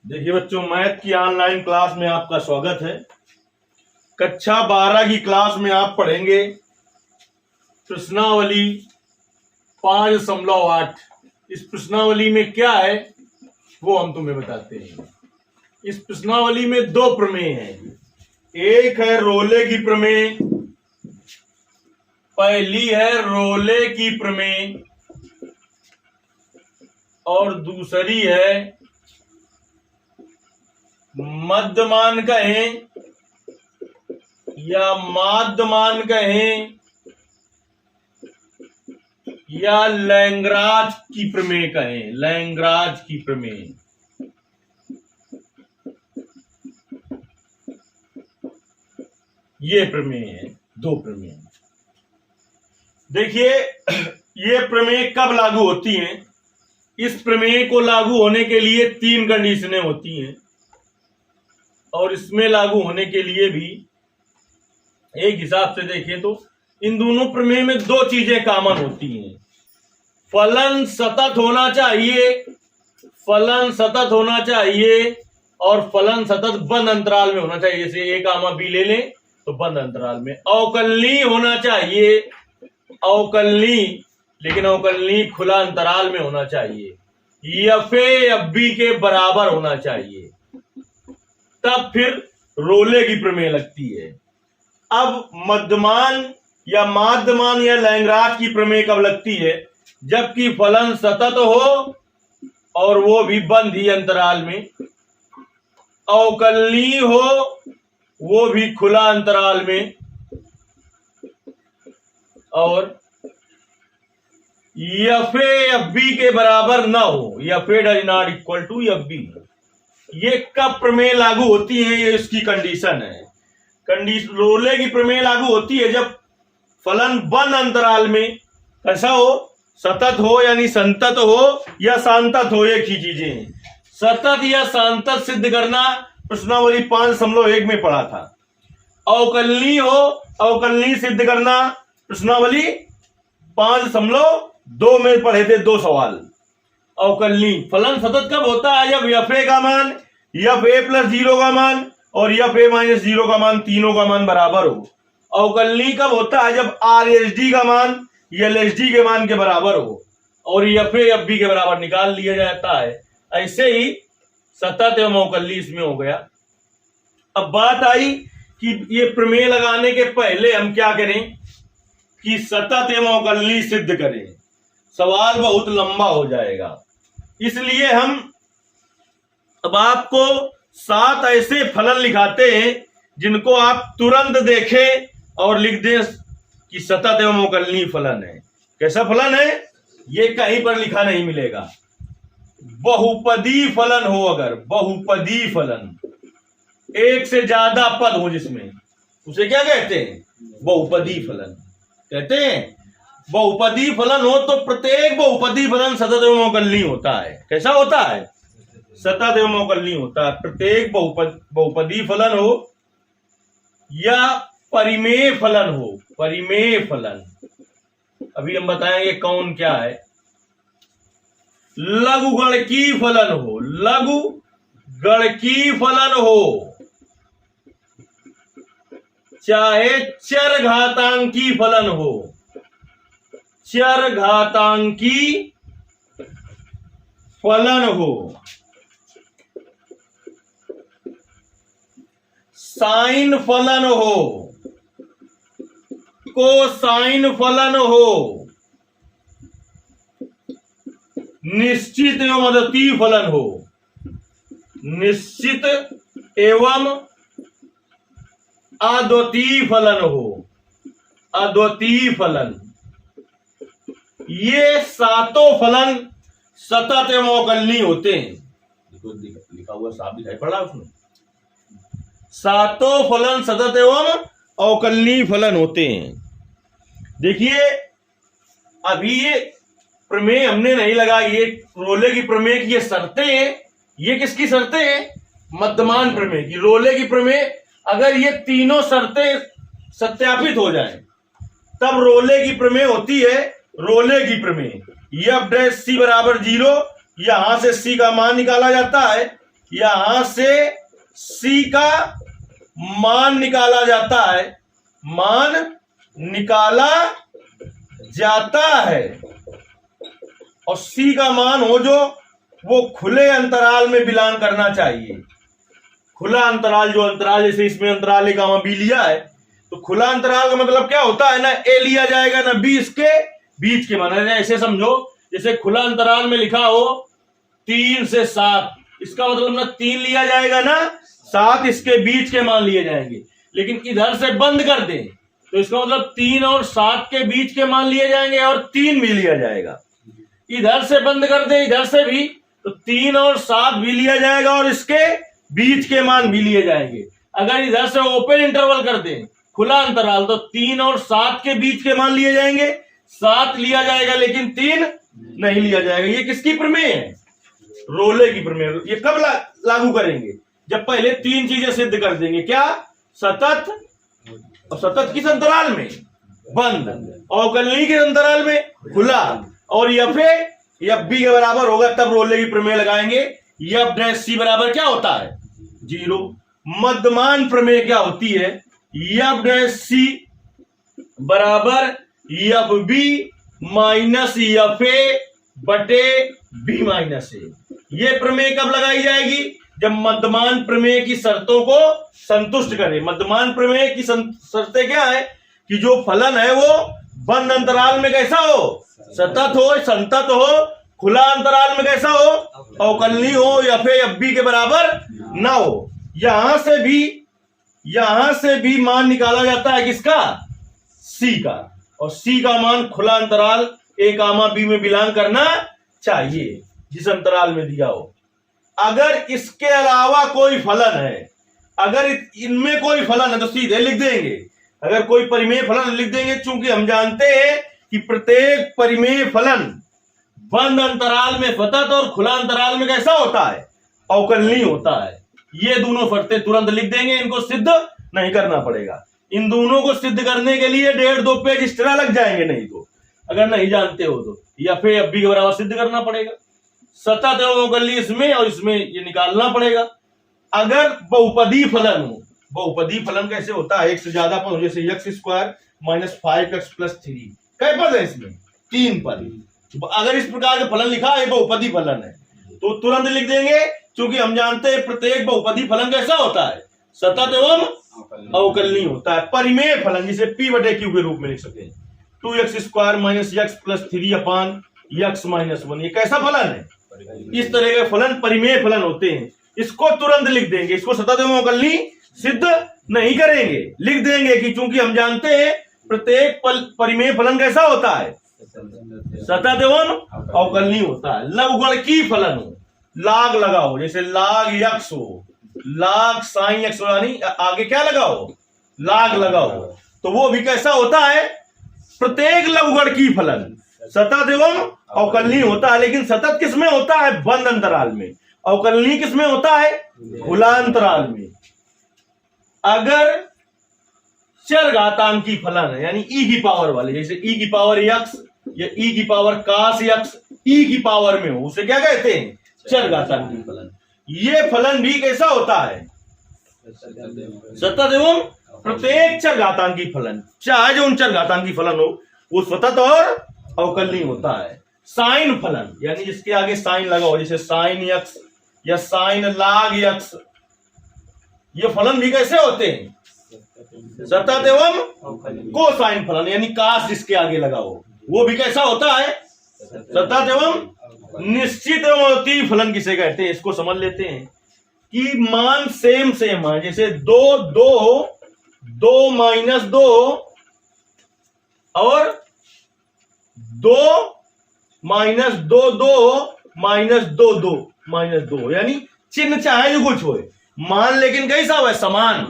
देखिए बच्चों, मैथ की ऑनलाइन क्लास में आपका स्वागत है। कक्षा 12 की क्लास में आप पढ़ेंगे प्रश्नावली 5.8। इस प्रश्नावली में क्या है वो हम तुम्हें बताते हैं। इस प्रश्नावली में दो प्रमेय हैं। एक है रोले की प्रमेय, पहली है रोले की प्रमेय, और दूसरी है मध्यमान कहें या माध्यमान कहें या लैंग्राज की प्रमेय कहें, लैंग्राज की प्रमेय। ये प्रमेय है, दो प्रमेय। देखिए, ये प्रमेय कब लागू होती हैं? इस प्रमेय को लागू होने के लिए 3 कंडीशनें होती हैं, और इसमें लागू होने के लिए भी एक हिसाब से देखें तो इन दोनों प्रमेय में दो चीजें कॉमन होती हैं। फलन सतत होना चाहिए, फलन सतत होना चाहिए, और फलन सतत बंद अंतराल में होना चाहिए। जैसे a, b ले लें तो बंद अंतराल में। अवकलनीय होना चाहिए, अवकलनीय, लेकिन अवकलनीय खुला अंतराल में होना चाहिए। f b के बराबर होना चाहिए, तब फिर रोले की प्रमेय लगती है। अब मध्यमान या माध्यमान या लैंग्राज की प्रमेय कब लगती है? जबकि फलन सतत हो और वो भी बंद ही अंतराल में, अवकलनीय हो वो भी खुला अंतराल में, और f के बराबर ना हो, f does not equal to f। ये कब प्रमेय लागू होती है? ये इसकी कंडीशन है। रोले की प्रमेय लागू होती है जब फलन बंद अंतराल में कैसा हो, सतत हो यानी संतत हो या सांतत हो। एक ही चीजें, सतत या सांतत सिद्ध करना प्रश्नावली 5.1 में पढ़ा था। अवकलनीय हो, अवकलनीय सिद्ध करना प्रश्नावली 5.2 में पढ़े थे 2 सवाल। अवकलनीय फलन सतत कब होता है? जब f का मान, fa + 0 का मान और fa - 0 का मान, तीनों का मान बराबर हो। अवकलनीय कब होता है? जब r(d) का मान LHD के मान के बराबर हो और fa b के बराबर निकाल लिया जाता है। ऐसे ही सतत एवं अवकलनीय इसमें हो गया। अब बात आई कि ये प्रमेय लगाने के पहले हम क्या करें कि सतत एवं अवकलनीय सिद्ध करें। सवाल बहुत लंबा हो जाएगा, इसलिए हम अब आपको 7 ऐसे फलन लिखाते हैं जिनको आप तुरंत देखें और लिख दें कि सतत एवं अवकलनीय फलन है। कैसा फलन है? ये कहीं पर लिखा नहीं मिलेगा। बहुपदी फलन हो, अगर बहुपदी फलन, एक से ज्यादा पद हो जिसमें, उसे क्या कहते हैं? बहुपदी फलन कहते हैं। बहुपदी फलन हो तो प्रत्येक बहुपदी फलन सतत एवं अवकलनीय होता है। कैसा होता है? सतत एवं अवकलनीय होता है। प्रत्येक बहुपदी फलन हो या परिमेय फलन हो, परिमेय फलन अभी हम बताएंगे कौन क्या है। लघुगणकीय फलन हो, लघुगणकीय फलन हो, चाहे चरघातांकी फलन हो, चरघातांकी फलन हो, साइन फलन हो, कोसाइन फलन हो, निश्चित एवं अद्वितीय फलन हो, निश्चित एवं अद्वितीय फलन हो, अद्वितीय फलन। ये सातों फलन सतत एवं अवकलनीय होते हैं। देखो लिखा हुआ साफ दिखाई पड़ रहा है उसमें। सातों फलन सतत एवं अवकलनीय फलन होते हैं। देखिए, अभी ये प्रमेय हमने नहीं लगा, ये रोले की प्रमेय की ये शर्तें हैं। ये किसकी शर्तें हैं? मध्यमान प्रमेय की। रोले की प्रमेय, अगर ये तीनों शर्तें सत्यापित हो जाएं, तब रोले की प्रमेय होती है। रोले की प्रमेय f' c = 0, यहां से c का मान निकाला जाता है यहां से c का मान निकाला जाता है, मान निकाला जाता है, और c का मान हो जो वो खुले अंतराल में बिलोंग करना चाहिए। खुला अंतराल, जो अंतराल जैसे इसमें अंतराल एक बी लिया है, तो खुला अंतराल का मतलब क्या होता है, ना a लिया जाएगा ना b इसके बीच के मान। ऐसे समझो जैसे खुला अंतराल में लिखा हो 3 से 7, इसका मतलब ना 3 लिया जाएगा ना 7 इसके बीच के मान लिए जाएंगे। लेकिन इधर से बंद कर दें तो इसका मतलब 3 और 7 के बीच के मान लिए जाएंगे और 3 भी लिया जाएगा। इधर से बंद कर दें इधर से भी तो 3 और 7 भी लिया जाएगा और इसके बीच के मान भी लिए जाएंगे। अगर इधर से ओपन इंटरवल कर दें खुला अंतराल तो 3 और 7 के बीच के मान लिए जाएंगे, 7 लिया जाएगा लेकिन 3 नहीं लिया जाएगा। ये किसकी प्रमेय है? रोले की प्रमेय। ये कब लागू करेंगे? जब पहले 3 चीजें सिद्ध कर देंगे। क्या? सतत, और सतत किस अंतराल में? बंद, अवकलनीय के अंतराल में खुला, और एफ बी के बराबर होगा तब रोले की प्रमेय लगाएंगे। एफ डैश सी बराबर क्या होता है? 0। मध्यमान प्रमेय क्या होती है? एफ डैश सी बराबर f b minus f a बटे बी माइनस ए। ये प्रमेय कब लगाई जाएगी? जब मध्यमान प्रमेय की शर्तों को संतुष्ट करे। मध्यमान प्रमेय की शर्तें क्या है? कि जो फलन है वो बंद अंतराल में कैसा हो? सतत हो, संतत हो, खुला अंतराल में कैसा हो? अवकलनीय हो, एफ बी के बराबर ना हो। यहां से भी मान निकाला जाता है किसका? सी का, और सी का मान खुला अंतराल ए कामा बी में बिलोंग करना चाहिए जिस अंतराल में दिया हो। अगर इसके अलावा कोई फलन है, अगर इनमें कोई फलन है तो सीधे लिख देंगे। अगर कोई परिमेय फलन लिख देंगे, चूंकि हम जानते हैं कि प्रत्येक परिमेय फलन बंद अंतराल में सतत और खुला अंतराल में कैसा होता है? अवकलनीय होता है। ये दोनों शर्तें तुरंत लिख देंगे, इनको सिद्ध नहीं करना पड़ेगा। इन दोनों को सिद्ध करने के लिए 1.5-2 पेज एक्स्ट्रा लग जाएंगे, नहीं तो अगर नहीं जानते हो तो या फिर एफ बी के बराबर सिद्ध करना पड़ेगा। सतत एवं अवकलनीय इसमें और इसमें ये निकालना पड़ेगा। अगर बहुपदी फलन हो, बहुपदी फलन कैसे होता है? एक से ज्यादा पद, जैसे x square minus 5x plus 3, कै पद है इसमें? 3 पद। अगर इस प्रकार का फलन लिखा है बहुपदी फलन है तो तुरंत लिख देंगे, क्योंकि हम जानते हैं प्रत्येक बहुपदी फलन कैसा होता है? सतत एवं अवकलनीय होता है। परिमेय फलन जिसे p बटे q के रूप में लिख सके, 2x square minus x plus 3 अपान x माइनस 1, ये कैसा फलन है? इस तरह के फलन परिमेय फलन होते हैं। इसको तुरंत लिख देंगे, इसको सतत एवं अवकलनीय सिद्ध नहीं करेंगे, लिख देंगे कि चूंकि हम जानते हैं प्रत्येक परिमेय फलन कैसा होता है? सतत एवं अवकलनीय होता है। लघुगणकीय फलन हो, लाग लगाओ, जैसे लाग x हो, लाग साइन x हो, यानी आगे क्या लगाओ? लाग लगाओ, तो वो भी कैसा होता है? प्रत्येक लघुगणकीय फलन सतत एवं अवकलनीय होता है। लेकिन सतत किस में होता है? बंद अंतराल में। अवकलनीय किस में होता है? खुला अंतराल में। अगर चरघातांकी फलन है, यानी ई की पावर वाले, जैसे ई की पावर x या ई की पावर cos x ई की पावर में हो, उसे क्या कहते हैं? चरघातांकी फलन। ये फलन भी कैसा होता है? सतत एवं प्रत्येक चरघातांकी फलन, चाहे जो उन चरघातांकी फलन हो, वो सतत और अवकलनीय होता है। साइन फलन, यानी जिसके आगे साइन लगा हो, जैसे साइन x या साइन लाग x, ये फलन भी कैसे होते हैं? सतत एवं कोसाइन फलन, यानी कास जिसके आगे लगा हो, वो भी कैसा होता है? सतत एवं निश्चित एवं अवतीय फलन किसे कहते हैं? इसको समझ लेते हैं कि मान सेम है, जैसे 2 माइनस 2 और 2 माइनस 2 माइनस 2 माइनस 2, यानी चिन्ह चाहे जो कुछ हो, मान लेकिन कैसा हो? समान।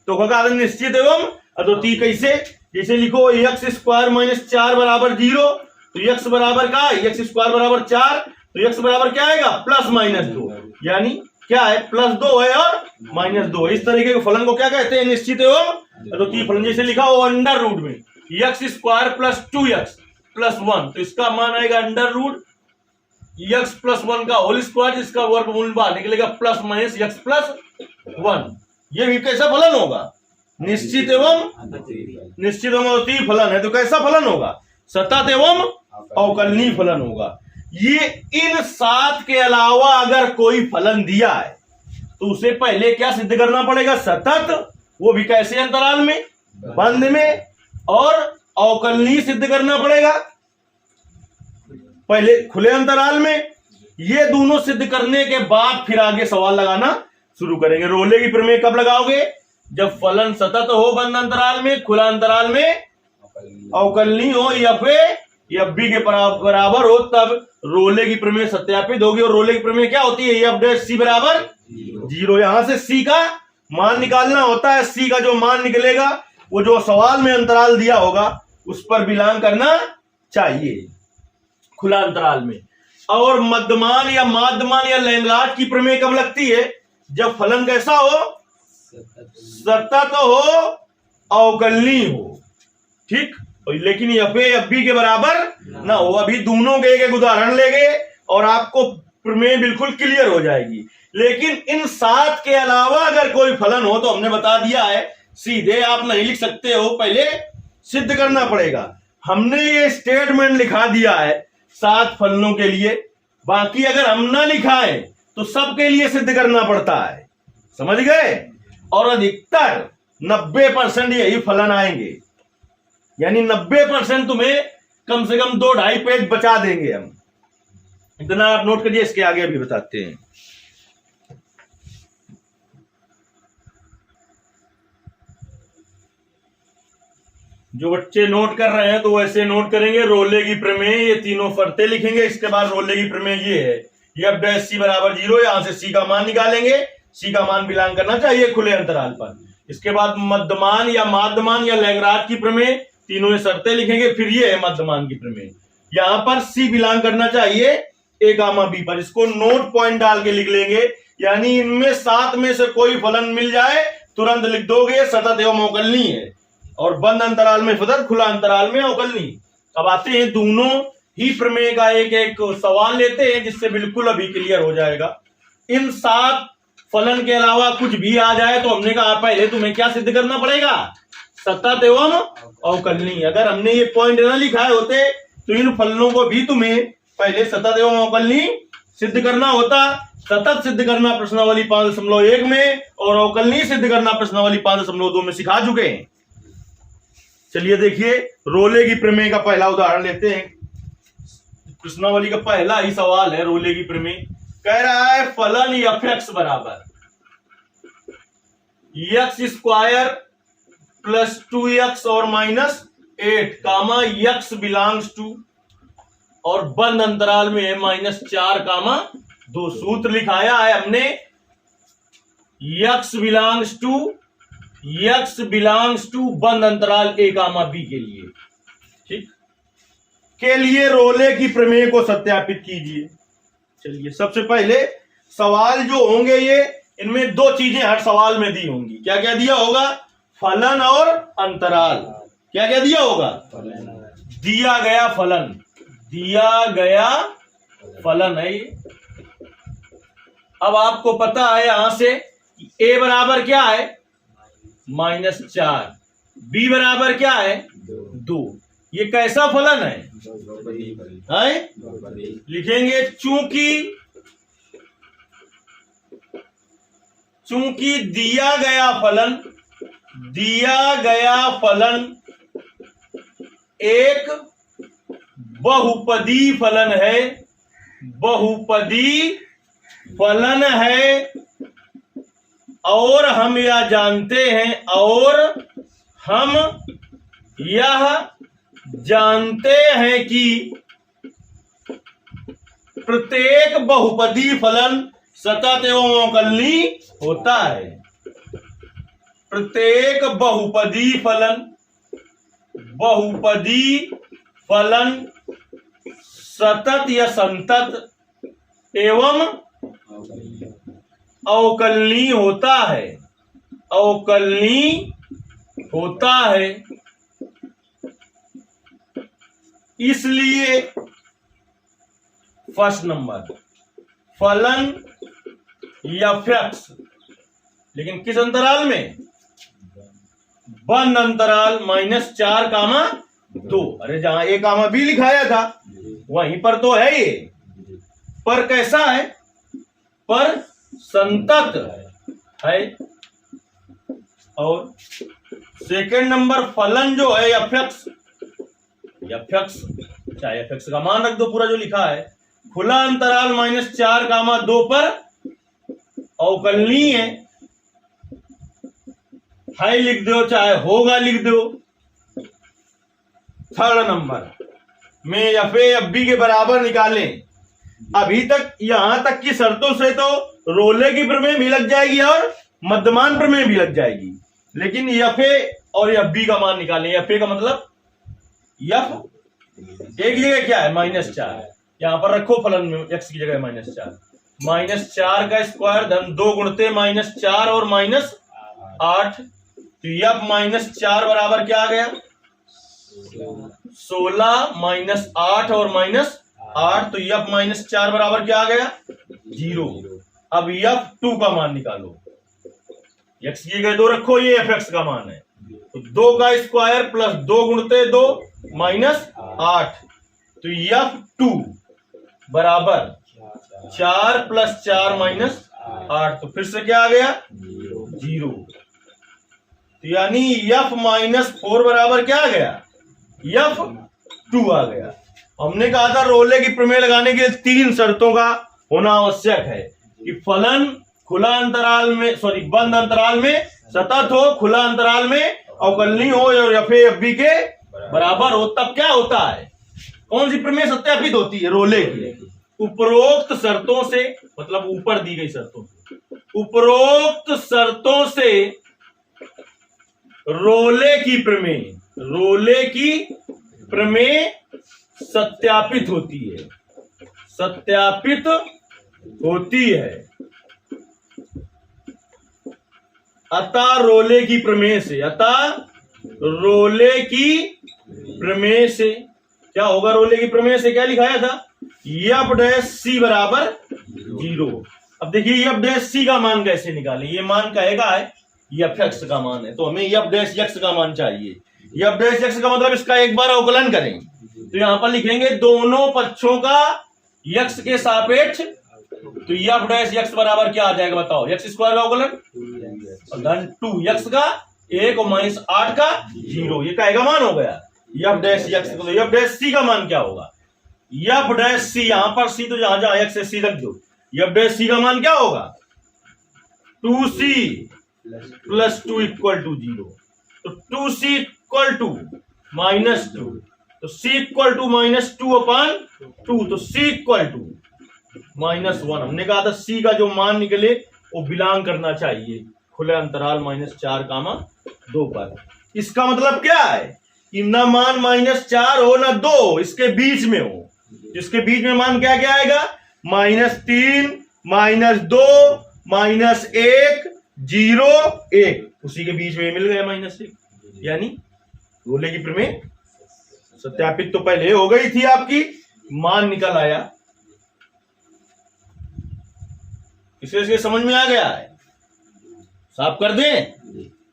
तो होगा निश्चित एवं अद्वितीय। कैसे? जैसे लिखो x स्क्वायर माइनस 4 बराबर 0, तो x बराबर क्या है? x स्क्वायर बराबर 4, तो x बराबर क्या आएगा? प्लस माइनस 2, यानी क्या है? प्लस 2 है और माइनस 2। इस तरीके के फलन को क्या कहते हैं? निश्चित एवं अद्वितीय फलन। जैसे लिखा हो अंडर रूट में x square plus 2x plus 1, तो इसका मान आएगा अंडर रूट x प्लस 1 का होल स्क्वायर, इसका वर्गमूल बाहर निकलेगा प्लस माइनस x प्लस 1। ये भी कैसा फलन होगा? निश्चित एवं अद्वितीय फलन है, तो कैसा फलन होगा? सतत एवं अवकलनीय फलन होगा। ये इन 7 के अलावा अगर कोई फलन दिया है तो उसे पहले क्या सिद्ध करना पड़ेगा? सतत, वो भी कैसे? अंतराल में, बंद में, और अवकलनीय सिद्ध करना पड़ेगा पहले खुले अंतराल में। ये दोनों सिद्ध करने के बाद फिर आगे सवाल लगाना शुरू करेंगे। रोले की प्रमेय कब लगाओगे? जब फलन सतत हो बंद अंतराल में, खुला अंतराल में अवकलनीय हो, एफ बी के बराबर हो, तब रोले की प्रमेय सत्यापित होगी। और रोले की प्रमेय क्या होती है? एफ डैश सी बराबर 0। यहां से सी का मान निकालना होता है। सी का जो मान निकलेगा वो जो सवाल में अंतराल दिया होगा उस पर बिलोंग करना चाहिए खुला अंतराल में। और मध्यमान या माध्यमान या लैंग्राज की प्रमेय कब लगती है? जब फलन कैसा हो? सतत हो, अवकलनीय हो। ठीक, लेकिन एफ बी के बराबर ना हो। अभी दोनों के एक उदाहरण लेंगे और आपको प्रमेय बिल्कुल क्लियर हो जाएगी। लेकिन इन 7 के अलावा अगर कोई फलन हो तो हमने बता दिया है, सीधे आप नहीं लिख सकते हो, पहले सिद्ध करना पड़ेगा। हमने ये स्टेटमेंट लिखा दिया है 7 फलनों के लिए, बाकी अगर हम ना लिखाएं तो सबके लिए सिद्ध करना पड़ता है। समझ गए? और अधिकतर 90% यही फलन आएंगे, यानी 90% तुम्हें कम से कम 2-2.5 पेज बचा देंगे हम। इतना आप नोट करिए, इसके आगे भी बताते हैं। जो बच्चे नोट कर रहे हैं तो वैसे नोट करेंगे। रोले की प्रमेय, ये तीनों शर्तें लिखेंगे। इसके बाद रोले की प्रमेय ये है, एफ डैश सी बराबर 0। यहां से सी का मान निकालेंगे। सी का मान बिलोंग करना चाहिए खुले अंतराल पर। इसके बाद मध्यमान या माध्यमान या लैंग्राज की प्रमेय, तीनों शर्तें लिखेंगे। फिर ये है मध्यमान की प्रमेय। यहां पर सी बिलोंग करना चाहिए ए गामा बी पर। इसको नोट पॉइंट डाल के लिख लेंगे, यानी इनमें 7 में से कोई फलन मिल जाए तुरंत लिख दोगे सतत एवं अवकलनीय है, और बंद अंतराल में सतत, खुला अंतराल में अवकलनीय। अब आते हैं दोनों ही प्रमेय का एक एक सवाल लेते हैं, जिससे बिल्कुल अभी क्लियर हो जाएगा। इन 7 फलन के अलावा कुछ भी आ जाए तो हमने कहा पहले तुम्हें क्या सिद्ध करना पड़ेगा? सतत एवं अवकलनीय। अगर हमने ये पॉइंट ना लिखाए होते तो इन फलनों को भी तुम्हें पहले सतत एवं अवकलनीय सिद्ध करना होता। सतत सिद्ध करना प्रश्नावली 5.1 में और अवकलनीय सिद्ध करना प्रश्नावली 5.2 में सिखा चुके हैं। चलिए देखिए, रोले की प्रमेय का पहला उदाहरण लेते हैं। प्रश्नावली का पहला ही सवाल है रोले की प्रमेय। कह रहा है फलन एफ एक्स बराबर एक्स स्क्वायर प्लस 2x और minus 8 comma x belongs to, और बंद अंतराल में है -4, 2। सूत्र लिखाया है हमने x बिलोंग्स टू बंद अंतराल a, b के लिए। ठीक, के लिए रोले की प्रमेय को सत्यापित कीजिए। चलिए, सबसे पहले सवाल जो होंगे ये, इनमें 2 चीजें हर सवाल में दी होंगी। क्या क्या दिया होगा? फलन और अंतराल। क्या क्या दिया होगा? दिया गया फलन है ये। अब आपको पता है यहां से a बराबर क्या है? -4, b बराबर क्या है? 2। ये कैसा फलन है? लिखेंगे चूंकि दिया गया फलन एक बहुपदी फलन है, और हम यह जानते हैं कि प्रत्येक बहुपदी फलन सतत एवं अवकलनीय होता है। प्रत्येक बहुपदी फलन सतत या संतत एवं अवकलनीय होता है। इसलिए फर्स्ट नंबर फलन f(x), लेकिन किस अंतराल में? बंद अंतराल -4, 2। अरे जहां a, b लिखाया था वहीं पर तो है ये, पर कैसा है? पर संतत है। और सेकंड नंबर फलन जो है f(x), चाहे f(x) का मान रख दो पूरा जो लिखा है, खुला अंतराल -4, 2 पर अवकलनीय है लिख दो, चाहे होगा लिख दो। थर्ड नंबर में f(a)f(b) के बराबर निकालें। अभी तक यहां तक की शर्तों से तो रोले की प्रमेय भी लग जाएगी और मध्यमान प्रमेय भी लग जाएगी, लेकिन f(a) और f(b) का मान निकालें। f(a) का मतलब f एक जगह क्या है? -4। यहां पर रखो फलन में x की जगह -4, -4 का स्क्वायर धन 2 गुणते -4 और -8, तो f -4 बराबर क्या आ गया? 16 -8 और -8, तो f -4 बराबर क्या आ गया? 0। अब f(2) का मान निकालो। x की जगह 2 रखो, ये f(x) का मान है, तो 2 का स्क्वायर प्लस 2 गुणते 2 -8, तो f(2) बराबर 4 + 4 -8, तो फिर से क्या आ गया? 0। तो यानी f -4 बराबर क्या आ गया? f(2) आ गया। हमने कहा था रोले की प्रमेय लगाने के लिए 3 शर्तों का होना आवश्यक है कि फलन खुला अंतराल में, बंद अंतराल में सतत हो, खुला अंतराल में अवकलनीय हो और f(a)f(b) के बराबर हो। तब क्या होता है? कौन सी प्रमेय सत्यापित होती है? रोले की। उपरोक्त शर्तों से, मतलब ऊपर दी गई शर्तों से, उपरोक्त शर्तों से रोले की प्रमेय सत्यापित होती है। अतः रोले की प्रमेय से क्या होगा? रोले की प्रमेय से क्या लिखाया था? f' बराबर 0। अब देखिए f' का मान कैसे निकालें? ये मान कहेगा है f(x) का मान है, तो हमें f'(x) का मान चाहिए। f'(x) का मतलब इसका एक बार अवकलन करें, तो यहां पर लिखेंगे दोनों पक्षों का x के सापेक्ष, तो f'(x) बराबर क्या आ जाएगा? बताओ। x² का अवकलन धन 2x का 1 और -8 का 0, ये कहेगा मान हो गया f'(x). तो f'(c) का मान क्या होगा? f'(c), यहां पर c तो जहां x से c रख दो, f'(c) का मान क्या होगा? 2c + 2 = 0, तो 2c = -2, तो c = -2/2, तो c = -1। हमने कहा था c का जो मान निकले वो बिलोंग करना चाहिए खुले अंतराल -4, 2 पर। इसका मतलब क्या है कि न मान -4 हो न 2, इसके बीच में हो। इसके बीच में मान क्या क्या आएगा? -3, -2, -1, 0, 1, उसी के बीच में मिल गया -1। यानी रोले की प्रमेय सत्यापित तो पहले हो गई थी आपकी, मान निकल आया। इसे समझ में आ गया है? साफ कर दें?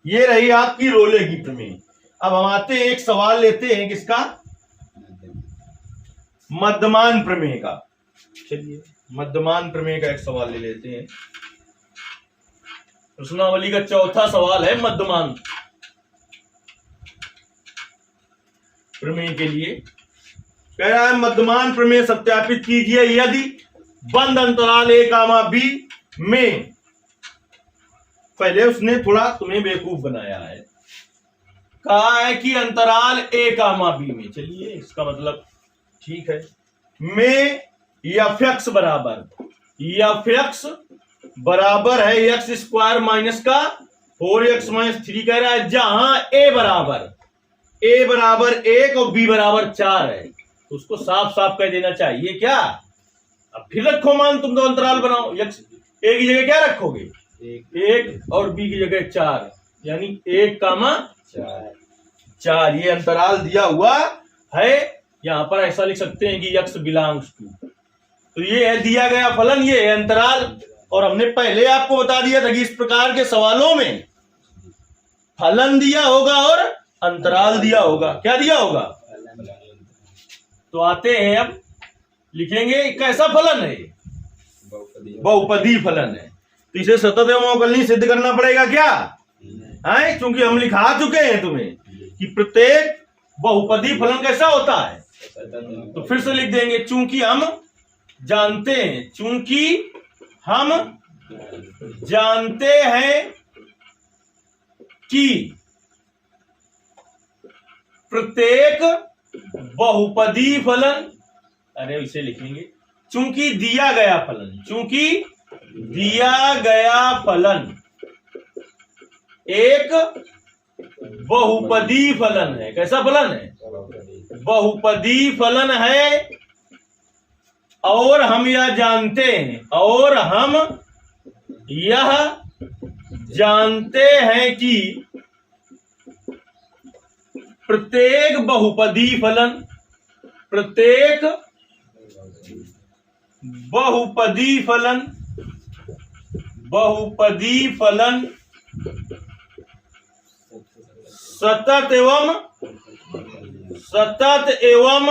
ये रही आपकी रोले की प्रमेय। अब हम आते हैं, एक सवाल लेते हैं किसका? मध्यमान प्रमेय का। चलिए मध्यमान प्रमेय का एक सवाल ले लेते हैं। प्रश्नावली का चौथा सवाल है मध्यमान प्रमेय के लिए। कह रहा है मध्यमान प्रमेय सत्यापित कीजिए यदि बंद अंतराल a, b में, पहले उसने थोड़ा तुम्हें बेवकूफ बनाया है, कहा है कि अंतराल a, b में, चलिए इसका मतलब ठीक है, में f(x) बराबर है x² माइनस का 4x - 3। कह रहा है जहां a बराबर 1 और b बराबर 4 है, तो उसको साफ साफ कह देना चाहिए क्या? अब फिर रखो मान, तुम दो अंतराल बनाओ, x a की जगह क्या रखोगे? 1 और b की जगह 4, यानी 1, 4 ये अंतराल दिया हुआ है। यहां पर ऐसा लिख सकते हैं कि x बिलोंग्स टू, तो ये है दिया गया फलन, ये है अंतराल। और हमने पहले आपको बता दिया था कि इस प्रकार के सवालों में फलन दिया होगा और अंतराल दिया होगा। क्या दिया होगा? तो आते हैं, अब लिखेंगे कैसा फलन है? बहुपदी फलन है। तो इसे सतत एवं अवकलनीय सिद्ध करना पड़ेगा क्या है? क्योंकि हम लिखा चुके हैं तुम्हें कि प्रत्येक बहुपदी फलन कैसा होता है। तो फिर से लिख देंगे, चूंकि हम जानते हैं, चूंकि हम जानते हैं कि प्रत्येक बहुपदी फलन, अरे इसे लिखेंगे चूंकि दिया गया फलन, चूंकि दिया गया फलन एक बहुपदी फलन है। कैसा फलन है? बहुपदी फलन है। और हम यह जानते हैं, और हम यह जानते हैं कि प्रत्येक बहुपदी फलन, प्रत्येक बहुपदी फलन, बहुपदी फलन सतत एवं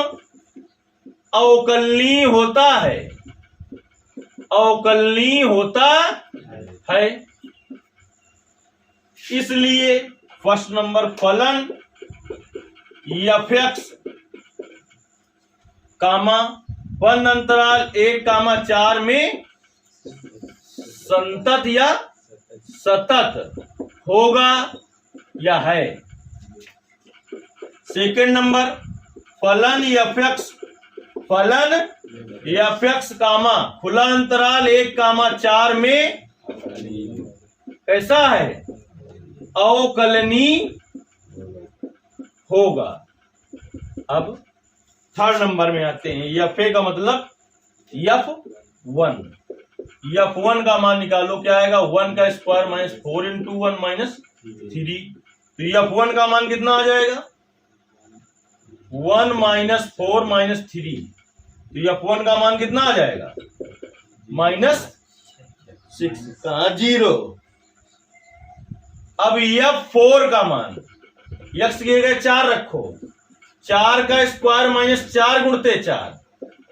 अवकलनीय होता है, अवकलनीय होता है। इसलिए फर्स्ट नंबर, फलन f(x) कामा बंद अंतराल 1,4 में संतत या सतत होगा या है। सेकंड नंबर, फलन f(x), फलन f(x) कामा खुला अंतराल 1,4 में कैसा है? अवकलनीय होगा। अब थर्ड नंबर में आते हैं, fa का मतलब f1। f1 का मान निकालो, क्या आएगा? 1 का स्क्वायर माइनस 4 इंटू 1 माइनस 3। तो f1 का मान कितना आ जाएगा? 1 माइनस 4 माइनस 3। तो f1 का मान कितना आ जाएगा? -6। कहां 0? अब f4 का मान, x की जगह 4 रखो, 4 का स्क्वायर माइनस 4 गुणते 4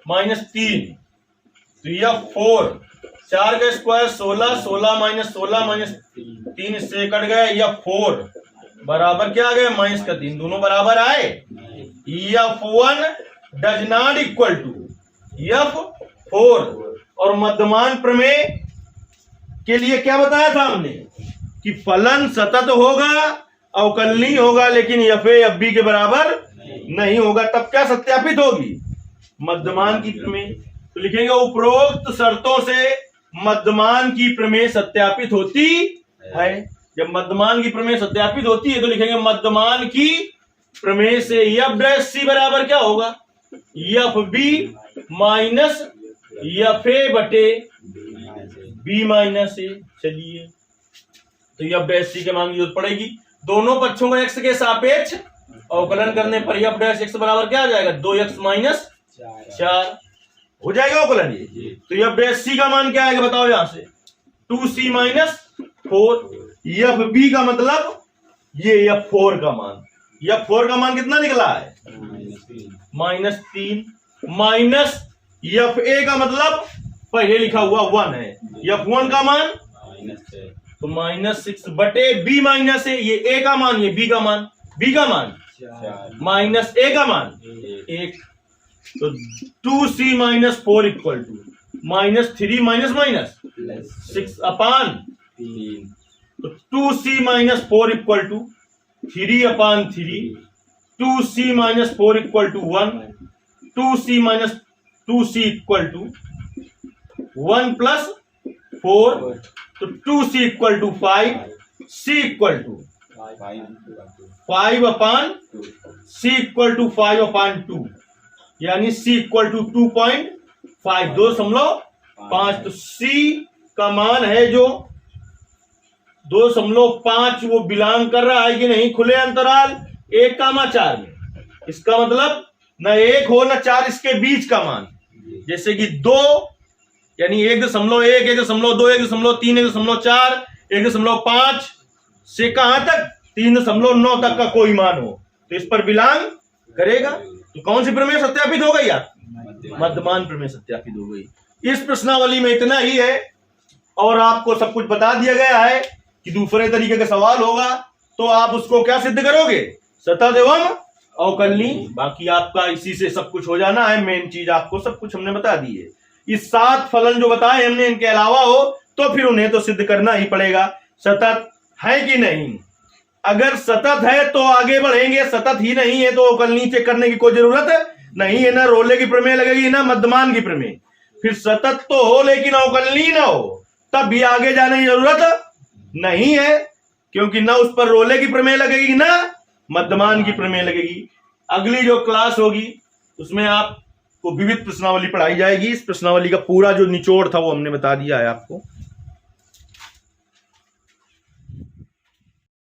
माइनस 3। तो f4, 4 का स्क्वायर 16, 16 माइनस 16 माइनस 3 इससे कट गया। f4 बराबर क्या आ गया? माइनस का 3, दोनों बराबर आए। f1 does not equal to f4। और मध्यमान प्रमेय के लिए क्या बताया था हमने कि फलन सतत होगा, अवकलनीय होगा, लेकिन fa f(b) के बराबर नहीं होगा। तब क्या सत्यापित होगी? मध्यमान की प्रमेय। तो लिखेंगे उपरोक्त शर्तों से मध्यमान की प्रमेय सत्यापित होती है। जब मध्यमान की प्रमेय सत्यापित होती है तो लिखेंगे मध्यमान की प्रमेय से f' बराबर क्या होगा? f(b) माइनस fa बटे b माइनस a। चलिए, तो f' के मान की जरूरत पड़ेगी। दोनों पक्षों का x के सापेक्ष अवकलन करने पर f' बराबर क्या आ जाएगा? 2x माइनस 4 हो जाएगा अवकलन। ये तो f' का मान क्या आएगा? बताओ यहां से, 2c माइनस 4। f(b) का मतलब ये f4 का मान, f4 का मान कितना निकला है? -3। माइनस fa का मतलब पहले लिखा हुआ 1 है, f1 का मान तो -6 बटे b माइनस a। ये a का मान, ये b का मान, b का मान माइनस a का मान 1। तो 2c minus 4 equal to -3 minus minus 6 upon 3। तो 2c minus 4 equal to 3/3। 2c minus 4 equal to 1। 2c minus 2c equal to 1 plus 4। तो 2c equal to 5, c equal to 5/, c equal to 5/2, यानी c equal to 2.5, 2.5। तो c का मान है जो 2.5, वो belong कर रहा है कि नहीं खुले अंतराल 1,4 में। इसका मतलब न 1 हो न 4, इसके बीच का मान जैसे कि 2 यानी 1.1, 1.2, 1.3, 1.4, 1.5 से कहां तक 3.9 तक का कोई मान हो तो इस पर बिलोंग करेगा। तो कौन सी प्रमेय सत्यापित हो गई? मध्यमान प्रमेय सत्यापित हो गई। इस प्रश्नावली में इतना ही है और आपको सब कुछ बता दिया गया है कि दूसरे तरीके का सवाल होगा तो आप उसको क्या सिद्ध करोगे? सतत एवं अवकलनीय। बाकी आपका इसी से सब कुछ हो जाना है। मेन चीज आपको सब कुछ हमने बता दी है। इस 7 फलन जो बताए हमने इनके अलावा हो तो फिर उन्हें तो सिद्ध करना ही पड़ेगा सतत है कि नहीं। अगर सतत है तो आगे बढ़ेंगे, सतत ही नहीं है तो अवकलनीय चेक करने की कोई जरूरत नहीं है। ना रोले की प्रमेय लगेगी ना मध्यमान की प्रमेय। फिर सतत तो हो लेकिन अवकलनीय ना हो तब भी आगे जाने की जरूरत नहीं है, क्योंकि ना उस पर रोले की प्रमेय लगेगी ना मध्यमान की प्रमेय लगेगी। अगली जो क्लास होगी उसमें आपको विविध प्रश्नावली पढ़ाई जाएगी। इस प्रश्नावली का पूरा जो निचोड़ था वो हमने बता दिया है आपको।